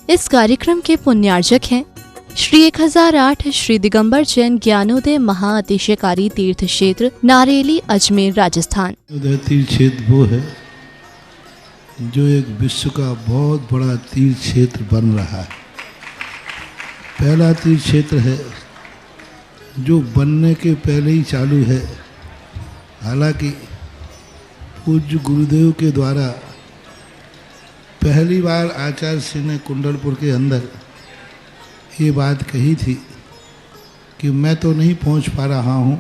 इस कार्यक्रम के पुण्यार्जक हैं श्री 1008 श्री दिगंबर जैन ज्ञानोदय महाअतिशयकारी तीर्थ क्षेत्र नारेली अजमेर राजस्थान। तीर्थ क्षेत्र वो है जो एक विश्व का बहुत बड़ा तीर्थ क्षेत्र बन रहा है। पहला तीर्थ क्षेत्र है जो बनने के पहले ही चालू है। हालांकि पूज्य गुरुदेव के द्वारा पहली बार आचार्य श्री ने कुंडलपुर के अंदर ये बात कही थी कि मैं तो नहीं पहुंच पा रहा हूं,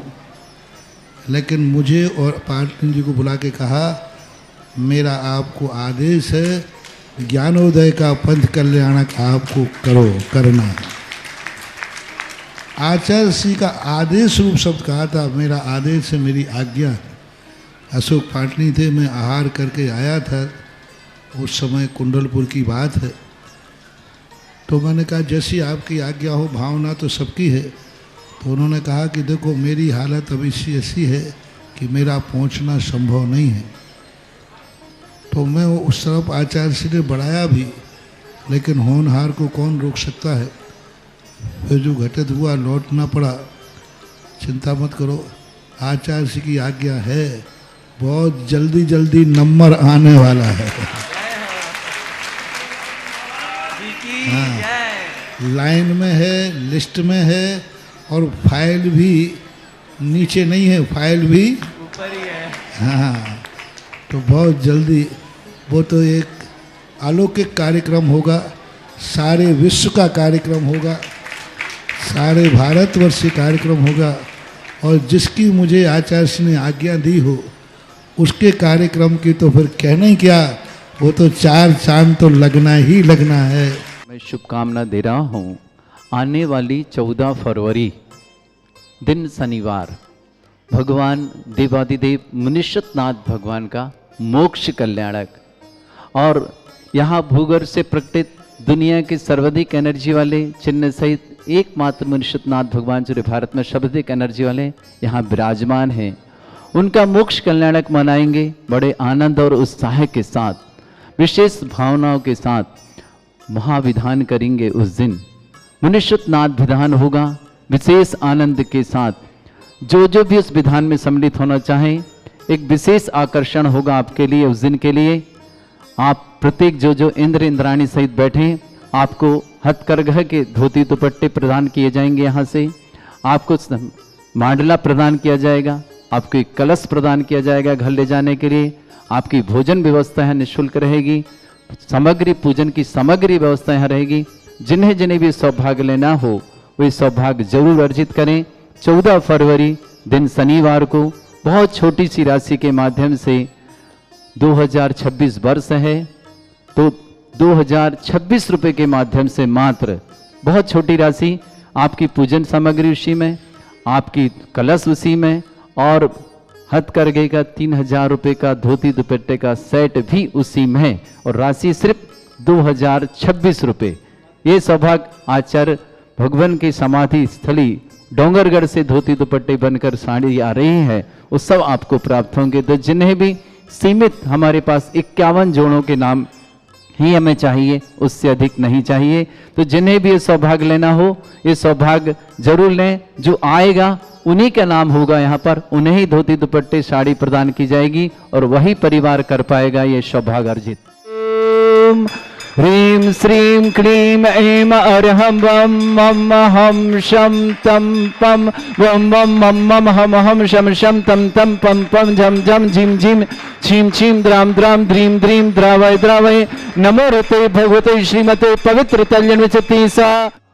लेकिन मुझे और पाटनी जी को बुला के कहा मेरा आपको आदेश है, ज्ञानोदय का पंथ कल्याणक आपको करना है। आचार्य श्री का आदेश रूप शब्द कहा था, मेरा आदेश है, मेरी आज्ञा है। अशोक पाटनी थे, मैं आहार करके आया था, उस समय कुंडलपुर की बात है। तो मैंने कहा जैसी आपकी आज्ञा हो, भावना तो सबकी है। तो उन्होंने कहा कि देखो मेरी हालत अभी ऐसी है कि मेरा पहुंचना संभव नहीं है। तो मैं उस तरफ आचार्य श्री ने बढ़ाया भी, लेकिन होनहार को कौन रोक सकता है। फिर जो घटित हुआ लौटना पड़ा। चिंता मत करो, आचार्य श्री की आज्ञा है, बहुत जल्दी जल्दी नंबर आने वाला है। हाँ, लाइन में है, लिस्ट में है, और फाइल भी नीचे नहीं है, फाइल भी ऊपर ही है। हाँ, तो बहुत जल्दी वो तो एक अलौकिक कार्यक्रम होगा, सारे विश्व का कार्यक्रम होगा, सारे भारतवर्ष का कार्यक्रम होगा। और जिसकी मुझे आचार्य ने आज्ञा दी हो उसके कार्यक्रम की तो फिर कहना ही क्या, वो तो चार चांद तो लगना ही लगना है। मैं शुभकामना दे रहा हूँ, आने वाली 14 फरवरी दिन शनिवार भगवान देवादिदेव मुनिष्यनाथ भगवान का मोक्ष कल्याणक और यहाँ भूगर्भ से प्रकटित दुनिया के सर्वाधिक एनर्जी वाले चिन्ह सहित एकमात्र मुनिष्यनाथ भगवान जो भारत में सर्वाधिक एनर्जी वाले यहाँ विराजमान हैं, उनका मोक्ष कल्याणक मनाएंगे बड़े आनंद और उत्साह के साथ, विशेष भावनाओं के साथ महाविधान करेंगे। उस दिन मुनिष्यनाथ विधान होगा विशेष आनंद के साथ। जो भी उस विधान में सम्मिलित होना चाहें, एक विशेष आकर्षण होगा आपके लिए उस दिन के लिए। आप प्रत्येक जो इंद्र इंद्राणी सहित बैठे, आपको हथकरघा के धोती दुपट्टे प्रदान किए जाएंगे। यहाँ से आपको मांडला प्रदान किया जाएगा, आपको एक कलश प्रदान किया जाएगा घर ले जाने के लिए। आपकी भोजन व्यवस्था है निःशुल्क रहेगी, सामग्री पूजन की सामग्री व्यवस्था यहाँ रहेगी। जिन्हें भी सौभाग्य लेना हो वे सौभाग्य जरूर अर्जित करें। 14 फरवरी दिन शनिवार को बहुत छोटी सी राशि के माध्यम से 2026 वर्ष है, तो 2026 रुपये के माध्यम से मात्र बहुत छोटी राशि, आपकी पूजन सामग्री उसी में, आपकी कलश उसी में, और हथकरघे का 3000 रुपये का धोती दुपट्टे का सेट भी उसी में है, और राशि सिर्फ 2026 रुपये। ये सौभाग्य आचार्य भगवान की समाधि स्थली डोंगरगढ़ से धोती दुपट्टे बनकर साड़ी आ रही है, वो सब आपको प्राप्त होंगे। तो जिन्हें भी सीमित, हमारे पास 51 जोड़ों के नाम ही हमें चाहिए, उससे अधिक नहीं चाहिए। तो जिन्हें भी ये सौभाग्य लेना हो ये सौभाग्य जरूर लें। जो आएगा उन्हीं का नाम होगा यहाँ पर, उन्हें ही धोती दुपट्टे साड़ी प्रदान की जाएगी और वही परिवार कर पाएगा ये सौभाग्य अर्जित। ओम ह्रीं श्रीं क्लीं ऐं अरहं वं मम हम शम तम पम वम वम मम मम हम हम शम शम तम तम पम पम झम झम झिम झिम छीम छीम द्राम द्राम द्रीम द्रीम द्रावय द्रावय नमो रते भगवते श्रीमते पवित्र तल्यन विचति सा।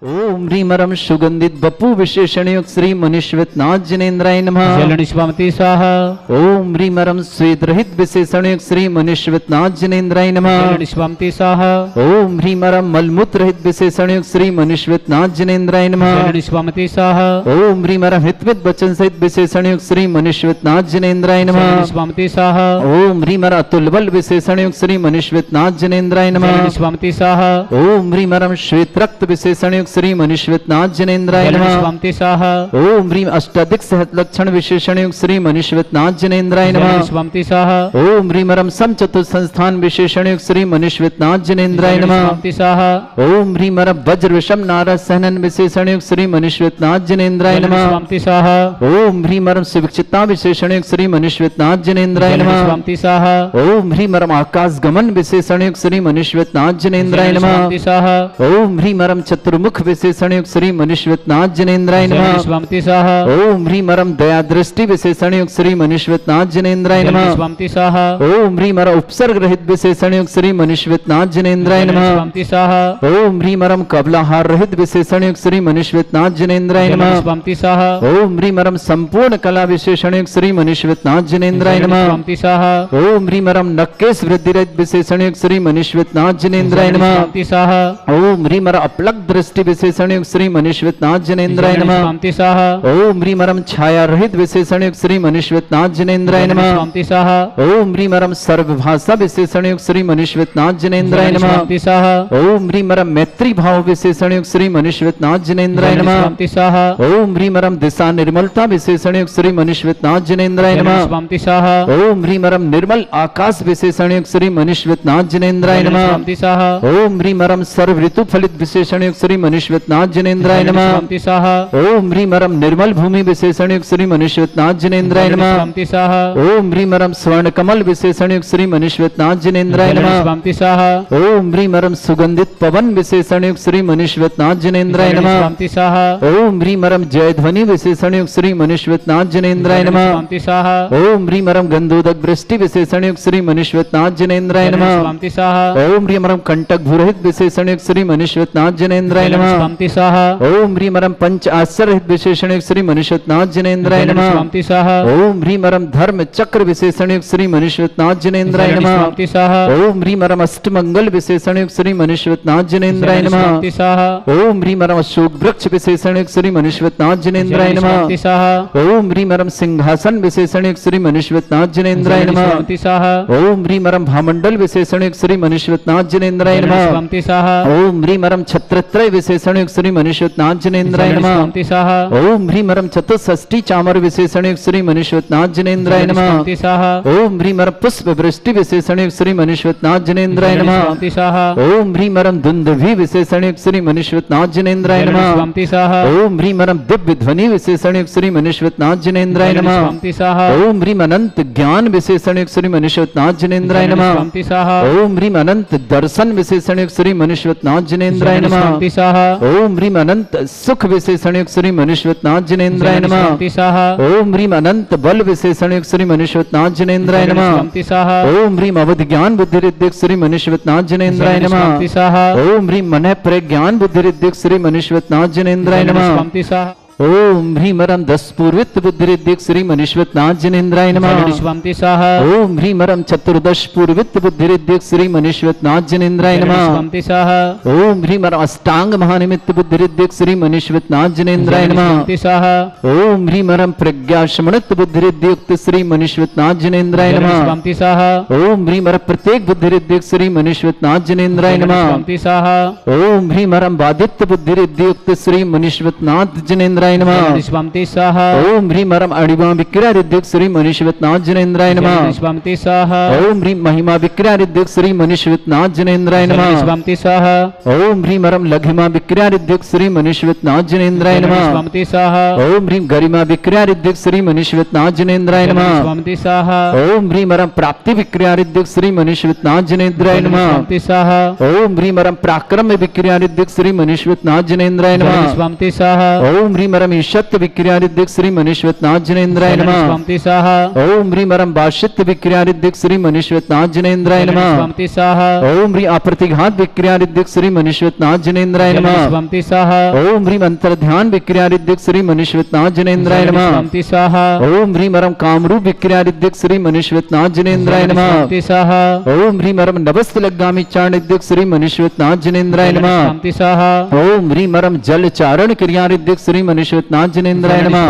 ओम ह्रीमरम सुगंधित बपू विशेषणयुक्त श्री मुनिष्यनाथ जिनेन्द्राय नमः। जलनिष्पामति स्वाहा। ओम ह्रीमरम स्वेद रहित विशेषणयुक्त श्री मुनिष्यनाथ जिनेन्द्राय नमः। जलनिष्पामति स्वाहा। ओम ह्रीमरम मलमूत्र रहित विशेषणयुक्त श्री मुनिष्यनाथ जिनेन्द्राय नमः। जलनिष्पामति स्वाहा। ओम ह्रीमरम हितविद वचन सहित विशेषणयुक्त श्री मुनिष्यनाथ जिनेन्द्राय नमः। जलनिष्पामति स्वाहा। ओम ह्रीमर अतुल बल विशेषणयुक्त श्री मुनिष्यनाथ जिनेन्द्राय नमः। जलनिष्पामति स्वाहा। ओम ह्रीमरम श्वेत रक्त विशेषणयुक्त विशेषण श्री मनुष्यनाथ जनेन्द्राय नमः। स्वामी स्वाहा ओम ह्रीम अष्टाधिक सहत लक्षण विशेषण युक्त श्री मनुष्यनाथ जनेन्द्राय नमः। स्वामी स्वाहा ओम ह्रीम रम सम चतुर्थ संस्थान विशेषण युक्त श्री मनुष्यनाथ जनेन्द्राय नमः। स्वामी स्वाहा ओम ह्रीम रम वज्र विषम नारद सहनन विशेषण युक्त श्री मनुष्यनाथ जनेन्द्राय नमः। स्वामी स्वाहा ओम ह्रीम रम सुविक्षिता विशेषण युक्त श्री मनुष्यनाथ जनेन्द्राय नमः। स्वामी स्वाहा ओम ह्रीम रम आकाश गमन विशेषण युक्त श्री मनुष्यनाथ जनेन्द्राय नमः। स्वामी स्वाहा ओम ह्रीम रम चतुर्मुख विशेषण युक्त श्री मनुष्यनाथ जनेन्द्राय नमः। स्वामी स्वाहा ओम ह्रीम रम दया दृष्टि विशेषण युक्त श्री मनुष्यनाथ जनेन्द्राय नमः। स्वामी स्वाहा ओम ह्रीम रम उपसर्ग रहित विशेषण युक्त श्री मनुष्यनाथ जनेन्द्राय नमः। स्वामी स्वाहा ओम ह्रीम रम कबलाहार रहित विशेषण युक्त श्री मनुष्यनाथ जनेन्द्राय नमः। स्वामी स्वाहा ओम ह्रीम रम संपूर्ण कला विशेषण युक्त श्री मनुष्यनाथ जनेन्द्राय नमः। स्वामी स्वाहा ओम ह्रीम रम नक्केश वृद्धि रहित विशेषण युक्त श्री मनुष्यनाथ जनेन्द्राय नमः। स्वामी स्वाहा ओम ह्रीम रम अपलक दृष्टि विशेषण युक्त श्री मनुष्यनाथ जनेन्द्राय नमः। स्वामी स्वाहा ओम ह्रीम रम छाया रहित विशेषण युक्त श्री मनुष्यनाथ जनेन्द्राय नमः। स्वामी स्वाहा ओम ह्रीम रम सर्वभाषा विशेषण युक्त श्री मनुष्यनाथ जनेन्द्राय नमः। स्वामी स्वाहा ओम ह्रीम रम मैत्री भाव विशेषण युक्त श्री मनुष्यनाथ जनेन्द्राय नमः। स्वामी स्वाहा ओम ह्रीम रम दिशा निर्मलता विशेषण युक्त श्री मनुष्यनाथ जनेन्द्राय नमः। स्वामी स्वाहा ओम ह्रीम रम निर्मल आकाश विशेषण युक्त श्री मनुष्यनाथ जनेन्द्राय नमः। स्वामी स्वाहा ओम ह्रीम रम सर्व ऋतु फलित विशेषण युक्त श्री मनुष्यनाथ जनेन्द्राय नमः। स्वामी स्वाहा ओम ह्रीम रम निर्मल भूमि विशेषण युक्त श्री मनुष्यनाथ जनेन्द्राय नमः। स्वामी स्वाहा ओम ह्रीम रम स्वर्ण कमल विशेषण युक्त श्री मनुष्यनाथ जनेन्द्राय नमः। स्वामी स्वाहा ओम ह्रीम रम सुगंधित पवन विशेषण युक्त श्री मनुष्यनाथ जनेन्द्राय नमः। स्वामी स्वाहा ओम ह्रीम रम जय ध्वनि विशेषण युक्त श्री मनुष्यनाथ जनेन्द्राय नमः। स्वामी स्वाहा ओम ह्रीम रम गंधोदक वृष्टि विशेषण युक्त श्री मनुष्यनाथ जनेन्द्राय नमः। स्वामी स्वाहा ओम ह्रीम रम कंटक भूरहित विशेषण युक्त श्री मनुष्यनाथ जनेन्द्राय नमः। स्वामी स्वाहा ओम ह्रीम रम पंच आश्चर्य रहित विशेषण युक्त श्री मनुष्यनाथ जनेन्द्राय नमः। स्वामी स्वाहा ओम ह्रीम रम धर्म चक्र विशेषण युक्त श्री मनुष्यनाथ जनेन्द्राय नमः। स्वामी स्वाहा ओम ह्रीम रम अष्टमंगल विशेषण युक्त श्री मनुष्यनाथ जनेन्द्राय नमः। स्वामी स्वाहा ओम ह्रीम रम अशोक वृक्ष विशेषण युक्त श्री मनुष्यनाथ जनेन्द्राय नमः। स्वामी स्वाहा ओम ह्रीम रम सिंहासन विशेषण युक्त श्री मनुष्यनाथ जनेन्द्राय नमः। स्वामी स्वाहा ओम ह्रीम रम भामंडल विशेषण युक्त श्री मनुष्यनाथ जनेन्द्राय नमः। स्वामी स्वाहा ओम ह्रीम रम छत्रत्रय विशेषण युक्त श्री मनुष्यनाथ जनेन्द्राय नमः। स्वामी स्वाहा ओम ह्रीम रम चतुष्षष्टि चामर विशेषण युक्त श्री मनुष्यनाथ जनेन्द्राय नमः। स्वामी स्वाहा ओम ह्रीम रम पुष्प वृष्टि विशेषण युक्त श्री मनुष्यनाथ जनेन्द्राय नमः। स्वामी स्वाहा ओम ह्रीम रम दुंदुभि विशेषण युक्त श्री मनुष्यनाथ जनेन्द्राय नमः। स्वामी स्वाहा ओम ह्रीम रम दिव्य ध्वनि विशेषण युक्त श्री मनुष्यनाथ जनेन्द्राय नमः। स्वामी स्वाहा ओम ह्रीम अनंत ज्ञान विशेषण युक्त श्री मनुष्यनाथ जनेन्द्राय नमः। स्वामी स्वाहा ओम ह्रीम अनंत दर्शन विशेषण युक्त श्री मनुष्यनाथ जनेन्द्राय नमः। स्वामी स्वाहा ओम ह्रीम अनंत सुख विशेषण युक्त श्री मनुष्यनाथ जनेन्द्राय नमः। स्वामी स्वाहा ओम ह्रीम अनंत बल विशेषण युक्त श्री मनुष्यनाथ जनेन्द्राय नमः। स्वामी स्वाहा ओम ह्रीम अवध ज्ञान बुद्धि रिद्धिक श्री मनुष्यनाथ जनेन्द्राय नमः। स्वामी स्वाहा ओम ह्रीम मन प्रज्ञान बुद्धि रिद्धिक श्री मनुष्यनाथ जनेन्द्राय नमः। स्वामी स्वाहा ओम ह्रीम रम दस पूर्वित बुद्धि रिद्धिक श्री मनुष्यनाथ जनेन्द्राय नमः। स्वामी स्वाहा ओम ह्रीम रम चतुर्दश पूर्वित बुद्धि रिद्धिक श्री मनुष्यनाथ जनेन्द्राय नमः। स्वामी स्वाहा ओम ह्रीम रम अष्टांग महानिमित्त बुद्धि रिद्धिक श्री मनुष्यनाथ जनेन्द्राय नमः। स्वामी स्वाहा ओम ह्रीम रम प्रज्ञा शमणित बुद्धि रिद्धियुक्त श्री मनुष्यनाथ जनेन्द्राय नमः। स्वामी स्वाहा ओम ह्रीम रम प्रत्येक बुद्धि रिद्धिक श्री मनुष्यनाथ जनेन्द्राय नमः। स्वामी स्वाहा ओम ह्रीम रम बादित्य बुद्धि रिद्धियुक्त श्री मनुष्यनाथ जनेन्द्राय नमः। स्वामी स्वाहा ओम ह्रीम रम अणिमा विक्रिया रिद्धिक श्री मनुष्यनाथ जनेन्द्राय नमः। स्वामी स्वाहा ओम ह्रीम महिमा विक्रिया रिद्धिक श्री मनुष्यनाथ जनेन्द्राय नमः। स्वामी स्वाहा ओम ह्रीम रम लघिमा विक्रिया रिद्धिक श्री मनुष्यनाथ जनेन्द्राय नमः। स्वामी स्वाहा ओम ह्रीम गरिमा विक्रिया रिद्धिक श्री मनुष्यनाथ जनेन्द्राय नमः। स्वामी स्वाहा ओम ह्रीम रम प्राप्ति विक्रिया रिद्धिक श्री मनुष्यनाथ जनेन्द्राय नमः। स्वामी स्वाहा ओम ह्रीम रम पराक्रम विक्रिया रिद्धिक श्री मनुष्यनाथ जनेन्द्राय नमः। स्वामी स्वाहा ओम ह्रीम रम ईशत्व विक्रिया रिद्धिक श्री मनुष्यनाथ जनेन्द्राय नमः। स्वामी स्वाहा ओम ह्रीम रम बाशित्य विक्रिया रिद्धिक श्री मनुष्यनाथ जनेन्द्राय नमः। स्वामी स्वाहा ओम ह्रीम अप्रतिघात विक्रिया रिद्धिक श्री मनुष्यनाथ जनेन्द्राय नमः। स्वामी स्वाहा ओम ह्रीम अंतर्ध्यान विक्रिया रिद्धिक श्री मनुष्यनाथ जनेन्द्राय नमः। स्वामी स्वाहा ओम ह्रीम रम कामरूप विक्रिया रिद्धिक श्री मनुष्यनाथ जनेन्द्राय नमः। स्वामी स्वाहा ओम ह्रीम रम नवस्त लग्गामी चारण रिद्धिक श्री मनुष्यनाथ जनेन्द्राय नमः। स्वामी स्वाहा ओम ह्रीम रम जल चारण क्रिया रिद्धिक श्री मनुष्य मनुष्यवतनाथ जनेन्द्राय नमः।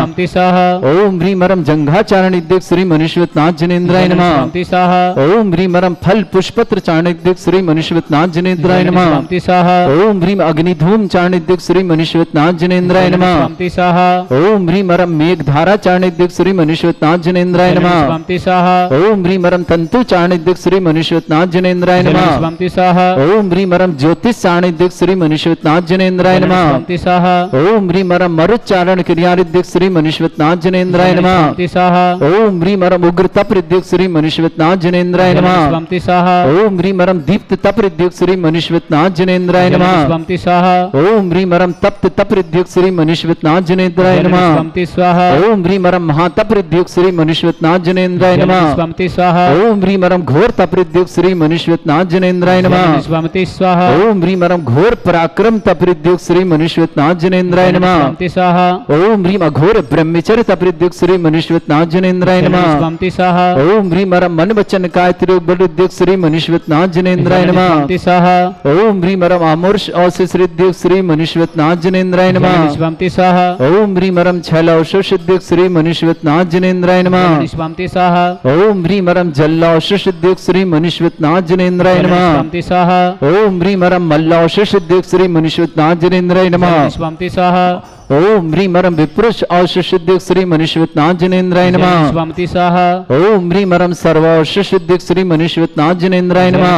ओम ह्रीं मरम जंघाचारणिद्युक्त श्री मनुष्यवतनाथ जनेन्द्राय नमः। ओम ह्रीं मरम फल पुष्पत्र चारणिद्युक्त श्री मनुष्यवतनाथ जनेन्द्राय नमः। ओम ह्रीं अग्निधूम चारणिद्युक्त श्री मनुष्यवतनाथ जनेन्द्राय नमः। ओम ह्रीं मरम मेघधारा चारणिद्युक्त श्री मनुष्यवतनाथ जनेन्द्राय नमः। ओम ह्रीं मरम तंतु चारणिद्युक्त श्री मनुष्यवतनाथ जनेन्द्राय नमः। ओम ह्रीं मरम ज्योतिष चारणिद्युक्त श्री मनुष्यवतनाथ जनेन्द्राय नमः। ओम ह्रीं मरम मरुच्चारण क्रियारिद्युक्त श्री मनुष्यवतनाथ जनेन्द्राय नमः। ओम ह्रीं मरम उग्र तप रिद्युक्त श्री मनुष्यवतनाथ जनेन्द्राय नमः। ओम ह्रीं मरम दीप्त तप रिद्युक्त श्री मनुष्यवतनाथ जनेन्द्राय नमः। ओम ह्रीं मरम तप्त तप रिद्युक्त श्री मनुष्यवतनाथ जनेन्द्राय नमः। ओम ह्रीं मरम महातप रिद्युक्त श्री मनुष्यवतनाथ जनेन्द्राय नमः। ओम ह्रीं मरम घोर तप रिद्युक्त श्री मनुष्यवतनाथ जनेन्द्राय नमः। ओम ह्रीं मरम घोर पराक्रम तप रिद्युक्त श्री मनुष्यवतनाथ जनेन्द्राय नमः। ओम ह्रीं अघोर ब्रह्मचर्य तप रिद्युक्त श्री मनुष्यवतनाथ जनेन्द्राय नमः। ओम ह्रीं मरम मन वचन काय त्रियोग बल रिद्युक्त श्री मनुष्यवतनाथ जनेन्द्राय नमः। ओम ह्रीं मरम आमोर्ष औषध रिद्युक्त श्री मनुष्यवतनाथ जनेन्द्राय नमः। ओम ह्रीं मरम छैल औषध रिद्युक्त श्री मनुष्यवतनाथ जनेन्द्राय नमः। ओम ह्रीं मरम जल्लौषध रिद्युक्त श्री मनुष्यवतनाथ जनेन्द्राय नमः। ओम ह्रीं मरम मल्लौषध रिद्युक्त श्री मनुष्यवतनाथ जनेन्द्राय नमः। ओम ह्रीं मरम विप्रुष औषध श्री मनुष्यवतनाथ जनेन्द्राय नमः। ओम ह्रीं मरम सर्वौषध श्री मनुष्यवतनाथ जनेन्द्राय नमः।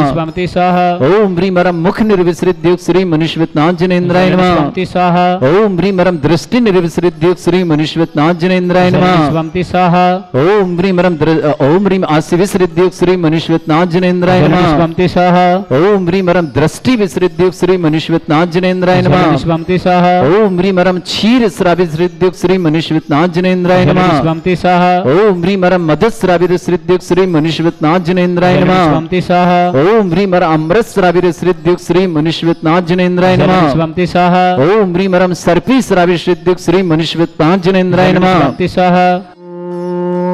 ओम ह्रीं मरम मुख निर्विसृत श्री मनुष्यवतनाथ जनेन्द्राय नमः। ओम ह्रीं मरम दृष्टि निर्विसृत श्री मनुष्यवतनाथ जनेन्द्राय नमः। ओम ह्रीं मरम ओम ह्रीं आसि विसृत श्री मनुष्यवतनाथ जनेन्द्राय नमः। ओम ह्रीं मरम दृष्टि विसृत श्री मनुष्यवतनाथ जनेन्द्राय नमः। ओम ह्रीं मरम क्षीर श्रावित हृद्युक्त श्री मनुष्यवतनाथ जनेन्द्राय नमः। ओम ह्रीं मरम मधु श्रावित हृद्युक्त श्री मनुष्यवतनाथ जनेन्द्राय नमः। ओम ह्रीं मरम अमृत श्रावित हृद्युक्त श्री मनुष्यवतनाथ जनेन्द्राय नमः। ओम ह्रीं मरम सर्पी श्रावित हृद्युक्त श्री मनुष्यवतनाथ जनेन्द्राय नमः।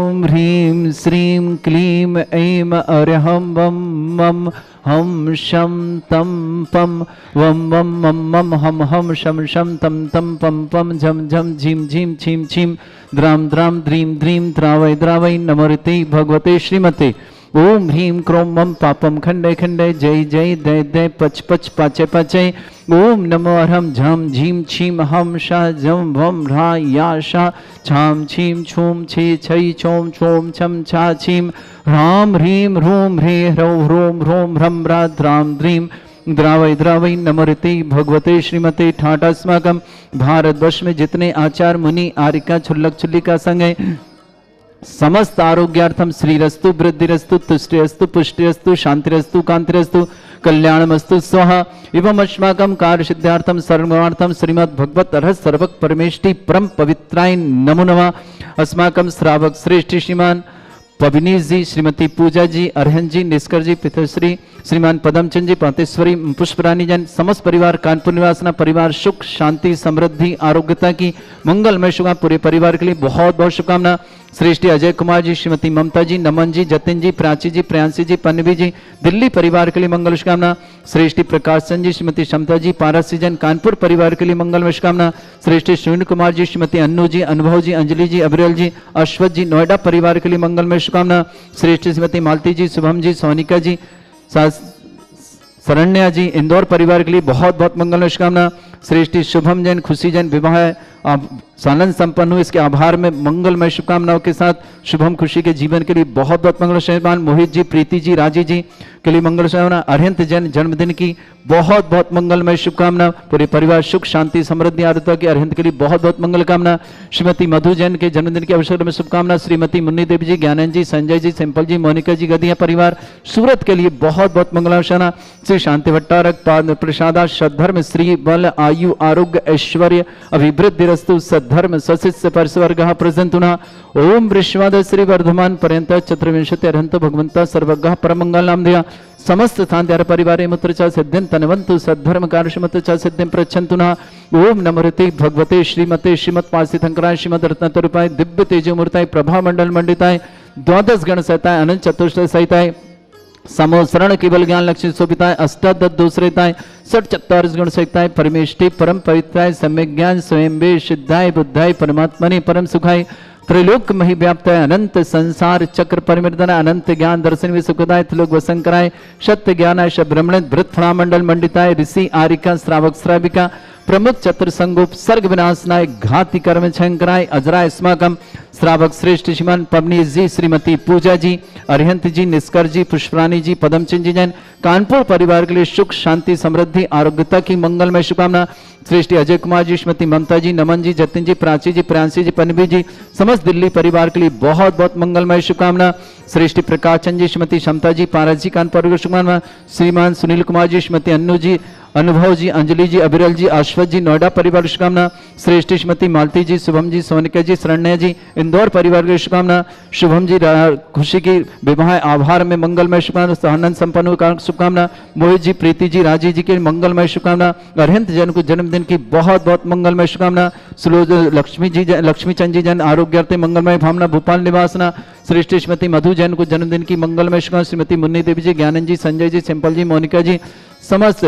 ओम ह्रीं श्रीं क्लीं ऐं अरहं वं मं हम शम तम पम वम वम मम मम हम शम शम तम तम पम पम झम झम झीम झीम छीम छीम द्राम द्राम द्रीम द्रीम द्रावय द्रावय नमोरते भगवते श्रीमते। ओम ह्रीं क्रोम मम पापम खंडे खंडे जय जय दय दय पच पच पाचे पाचे। ओम नमो अरहम झम झीम छीम हम शा जम भम रा या शा छाम छीम छूम छी छई छोम छोम छम छा छीम राम ह्रीं रूम ह्रे ह्रौ ह्रोम ह्रोम ह्रम रा द्राम द्रीम द्रावय द्रावय नमोरते भगवते श्रीमते। ठाटास्माकम भारतवर्ष में जितने आचार मुनि आरिका छुल्लक छुल्लिका संग है समस्त आरोग्यार्थम श्रीरस्तु वृद्धिरस्तु तुष्टिरस्तु पुष्टिरस्तु शांतिरस्तु कांतिरस्तु कल्याणमस्तु स्वाहा। एवं अस्माकं कार्य सिद्धार्थम सर्वार्थम श्रीमद् भगवत रहस्य सर्वक परमेष्टि परम पवित्राय नमो नमः। अस्माकं श्रावक श्रेष्ठ श्रीमान पविनीश जी, श्रीमती पूजा जी, अरहन जी, निष्कर जी, पितृश्री श्रीमान पदमचंद जी, पातेश्वरी, पुष्परानी जन, समस्त परिवार कानपुर निवासना परिवार सुख शांति समृद्धि आरोग्यता की मंगलमय शुभकामना पूरे परिवार के लिए बहुत बहुत शुभकामना। श्रेष्ठी अजय कुमार जी, श्रीमती ममता जी, नमन जी, जतिन जी, प्राची जी, प्रियांशी जी, पन्नवी जी, दिल्ली परिवार के लिए मंगल शुभकामना। श्रेष्ठी प्रकाश चंद जी, श्रीमती क्षमता जी, पारसी जन, कानपुर परिवार के लिए मंगलमय शुभकामना। श्रेष्ठी सुनील कुमार जी, श्रीमती अन्नू जी, अनुभव जी, अंजलि जी, अभिरल जी, अश्वत जी, नोएडा परिवार के लिए मंगलमय शुभकामना। श्रेष्ठी श्रीमती मालती जी, शुभम जी, सोनिका जी, शरण्या जी, इंदौर परिवार के लिए बहुत बहुत मंगलमय शुभकामना। श्रेष्ठी शुभम जैन, खुशी जैन विवाह सानंद संपन्न हो, इसके आभार में मंगलमय शुभकामनाओं के साथ शुभम खुशी के जीवन के लिए बहुत बहुत मंगल शुभकामना। मोहित जी, प्रीति जी, राजी जी के लिए मंगल शुभकामना। अरहंत जैन जन्मदिन की बहुत बहुत मंगलमय शुभकामना। पूरे परिवार सुख शांति समृद्धि आरुता के अरहंत के लिए बहुत बहुत मंगल कामना। श्रीमती मधु जैन के जन्मदिन के अवसर में शुभकामना। श्रीमती मुन्नी देवी जी, ज्ञानंद जी, संजय जी, सिंपल जी, मोनिका जी, गदिया परिवार सूरत के लिए बहुत बहुत मंगलाशना। श्री शांति भट्टारक पाद प्रसादा सद्धर्म श्री बल आयु आरोग्य ऐश्वर्य अभिवृद्धि रस्तु सद्धर्म सशिष्य परस्वर्ग प्रजंतुना। ओम वृश्वाद श्री वर्धमान पर्यंत चतुर्विंशति अरहंत भगवंता सर्वज्ञ परमंगल नाम दिया समस्त स्थान परिवारे मुत्रचा सिद्धिं तनवंतु सद्धर्म कार्यमतचा सिद्धिं प्रच्छन्तुना। ओम नमोरते भगवते श्रीमते श्रीमत् पार्थिथंकराय श्रीमद रत्नतरुपाय दिव्य तेजोमूर्ताय प्रभा मंडल मंडिताय द्वादश गण सहिताय अनंत चतुष्टय सहिताय समोसरण केवल ज्ञान लक्ष्मी शोभिताएं अष्टादश दूसरेताएं सठ चत्वारिश गुण सकताएं परमेष्टि परम पवित्राय सम्यक ज्ञान स्वयं वे सिद्धाय बुद्धाय परमात्मने परम सुखाय त्रिलोक मही व्याप्त अनंत संसार चक्र परिमर्दन अनंत ज्ञान दर्शन में सुखदाय त्रिलोक वसंकराय सत्य ज्ञानाय ब्रह्मण भृत फणामंडल मंडिताय ऋषि आरिका श्रावक श्राविका प्रमुख चतुर संगोप सर्ग विनाशनाय घाति कर्म शंकराय अजराय स्माकम श्रावक श्रेष्ठ श्रीमान पवनी जी श्रीमती पूजा जी अरिहंत जी निष्कर जी पुष्परानी जी पदमचंद जी जैन कानपुर परिवार के लिए सुख शांति समृद्धि आरोग्यता की मंगलमय शुभकामना। श्रेष्ठी अजय कुमार जी श्रीमती ममता जी नमन जी जतिन जी प्राची जी प्रियांशी जी पनवी जी समस्त दिल्ली परिवार के लिए बहुत बहुत मंगलमय शुभकामना। श्रेष्ठी प्रकाश चंद जी श्रीमती क्षमता जी पारस जी कानपुर शुभकामना। श्रीमान सुनील कुमार जी श्रीमती अन्नू जी अनुभव जी अंजलि जी अभिरल जी आश्वत जी नोएडा परिवार शुभकामना। श्रेष्ठी श्रीमती मालती जी शुभम जी सोनिका जी शरण्य जी इंदौर परिवार की शुभकामना। शुभम जी खुशी की विवाह आभार में मंगलमय शुभकामना आनंद संपन्न शुभकामना। मोहित जी प्रीति जी राजी जी के मंगलमय शुभकामना। अरहंत जन को जन्मदिन की बहुत बहुत मंगलमय शुभकामना। लक्ष्मी चंद जी जन आरोग्यार्थे मंगलमय भावना भोपाल निवासना। श्रेष्ठी श्रीमती मधु जैन को जन्मदिन की मंगलमय शुभकामना। श्रीमती मुन्नी देवी जी ज्ञानंद जी संजय जी सिंपल जी मोनिका जी समस्त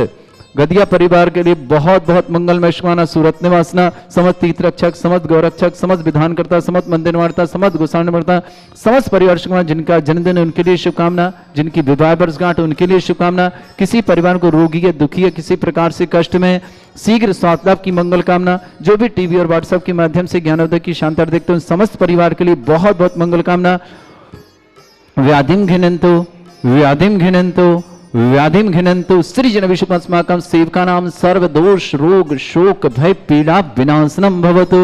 गदिया परिवार के लिए बहुत बहुत मंगलमय शुभकामना। सूरत निवासना समस्त तीर्थ रक्षक समस्त गौरक्षक समस्त विधानकर्ता समस्त मंदिर वार्ता समस्त गोसाणवर्ता समस्त परिवार शुभकामना। जिनका जन्मदिन उनके लिए शुभकामना। जिनकी विवाह वर्षगांठ उनके लिए शुभकामना। किसी परिवार को रोगी या दुखी या किसी प्रकार से कष्ट में शीघ्र स्वास्थ्य लाभ की मंगल कामना। जो भी टीवी और व्हाट्सएप के माध्यम से ज्ञानोदय की शानदार देखते हैं समस्त परिवार के लिए बहुत बहुत मंगल कामना। व्याधिम घिनंतो व्याधिम घिनंतु सृजन विश्वस्माकं सेवकानां सर्व दोष रोग शोक भय पीड़ा विनाशनम भवतु।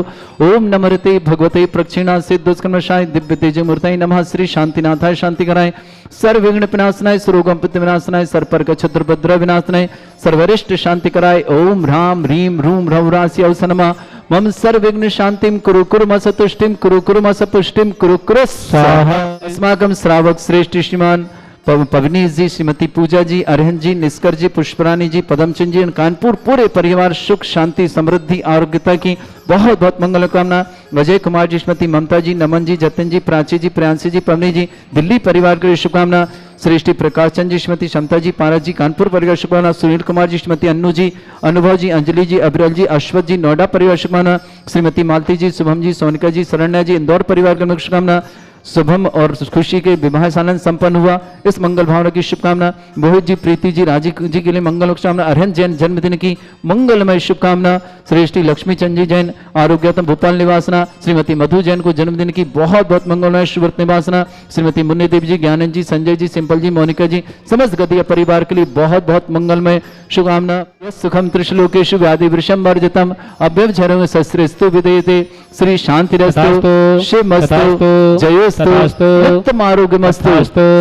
ओम नमस्ते भगवते प्रक्षिणा सिद्धस्कर्मशाय दिव्य तेज मूर्तये नमः। श्री शांतिनाथाय शांति कराय सर्व विघ्न विनाशनाय सर्वरोगम विनाशनाय सर्पर्क छत्रभद्र विनाशनाय सर्वरिष्ट शांति कराय। ओम ह्रां ह्रीं ह्रूं ह्रौरास्य औसनमा मम सर्व विघ्न शांतिम कुरु कुरुमसतुष्टिम कुरु कुरुमसपुष्टिम कुरु कुरु स्वाहा। अस्माकं श्रावक श्रेष्ठ श्रीमान पवनी जी श्रीमती पूजा जी अरहंत जी निष्कर जी पुष्परानी जी पदमचंद जी कानपुर पूरे परिवार सुख शांति समृद्धि आरोग्यता की बहुत बहुत मंगल कामना। अजय कुमार जी श्रीमती ममता जी नमन जी जतिन जी प्राची जी प्रियांशी जी पवनी जी दिल्ली परिवार के लिए शुभकामना। श्रेष्ठी प्रकाश चंद जी श्रीमती क्षमता जी पारस जी कानपुर परिवार शुभकामना। सुनील कुमार जी श्रीमती अन्नू जी अनुभव जी अंजलि जी अभिरल जी अश्वत जी नोएडा परिवार शुभकामना। श्रीमती मालती जी शुभम जी सोनिका जी शरण्या जी इंदौर परिवार के शुभकामना। शुभम और खुशी के विवाह सालन संपन्न हुआ इस मंगल भावना की शुभकामना। मोहित जी प्रीति जी राजी जी के लिए मंगल शुभकामना। अरहंत जैन जन्मदिन की मंगलमय शुभकामना। श्रेष्ठी लक्ष्मी चंद जी जैन आरोग्यतम भोपाल निवासना। श्रीमती मधु जैन को जन्मदिन की बहुत बहुत मंगलमय शुभ्रत निवासना। श्रीमती मुन्नी देवी जी ज्ञानंद जी संजय जी सिंपल जी मोनिका जी समस्त गदिया परिवार के लिए बहुत बहुत मंगलमय शुभकामना। सुखम त्रिशलोकेशु व्याधि वृषम वर्जितम अव्यवचरं शस्त्रेस्तु विदेयते। श्री शांतिरस्तु शिवमस्तु जयोस्तु नित्यम आरोग्यमस्तु।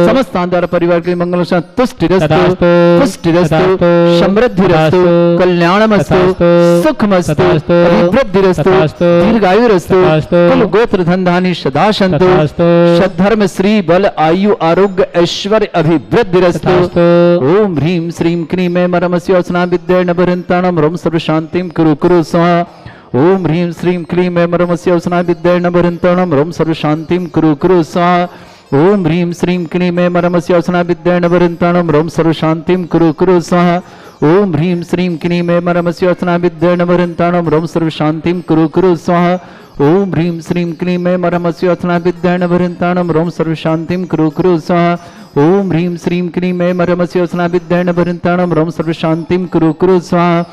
समस्त आंध्र परिवार के मंगल तुष्टिरस्तु पुष्टिरस्तु समृद्धिरस्तु कल्याणमस्तु सुखमस्तु अभिवृद्धिरस्तु दीर्घायुरस्तु कुल गोत्र धन धानी सदा सन्तु सद्धर्म श्री बल आयु आरोग्य ऐश्वर्य अभिवृद्धिरस्तु। ओम ह्रीं श्रीं क्रीं मरमस्य स्ना विद्या नभरन्ताणं रोम सर्व शांतिं कुरु कुरु स्वाहा। ओम ह्रीं श्रीं क्लीं मरमस्य स्ना विद्या नभरन्ताणं रोम सर्व शांतिं कुरु कुरु स्वाहा। ओम ह्रीं श्रीं क्लीं मरमस्य स्ना विद्या नभरन्ताणं रोम सर्व शांतिं कुरु कुरु स्वाहा। ओम ह्रीं श्रीं क्लीं मरमस्य स्ना विद्या नभरन्ताणं रोम सर्व शांतिं कुरु कुरु स्वाहा। ओम ह्रीं श्रीं क्लीं मरमस्य स्ना विद्या नभरन्ताणं रोम सर्व शांतिं कुरु कुरु स्वाहा। ओम ह्रीं श्रीं क्लीं मरमस्य स्ना विद्या नभरन्ताणं रोम सर्व शांतिं कुरु कुरु स्वाहा।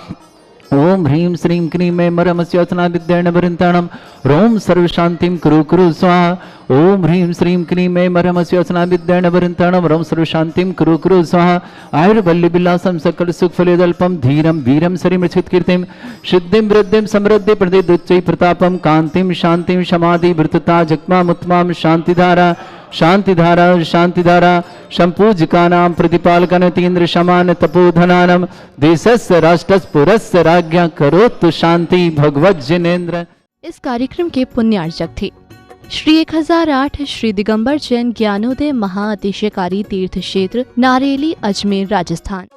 ओम ह्रीं श्रीं क्लीं मरमस्य स्ना विद्या नभरन्ताणं रोम सर्व शांतिं कुरु कुरु स्वाहा। ओम ह्रीं श्रीं क्लीं मरमस्य स्ना विद्या नभरन्ताणं रोम सर्व शांतिं कुरु कुरु स्वाहा। आयुर्वल्ली विलासं सकल सुख फलेदल्पं धीरं वीरं सरिमृच्छित कीर्तिं सिद्धिं वृद्धिं समृद्धि प्रदेदुच्चै प्रतापं कांतिं शांतिं समाधि वृतता जग्मामुत्मां शांतिधारा शांतिधारा शांतिधारा संपूजकानां प्रतिपालकनतीन्द्र शमान तपोधनानं देशस्य राष्ट्रस्य पुरस्य राज्ञा करोतु शांति भगवत जिनेन्द्र। इस कार्यक्रम के पुण्यार्चक थे श्री 1008 श्री दिगंबर जैन ज्ञानोदय महाअतिशयकारी तीर्थ क्षेत्र नारेली अजमेर राजस्थान।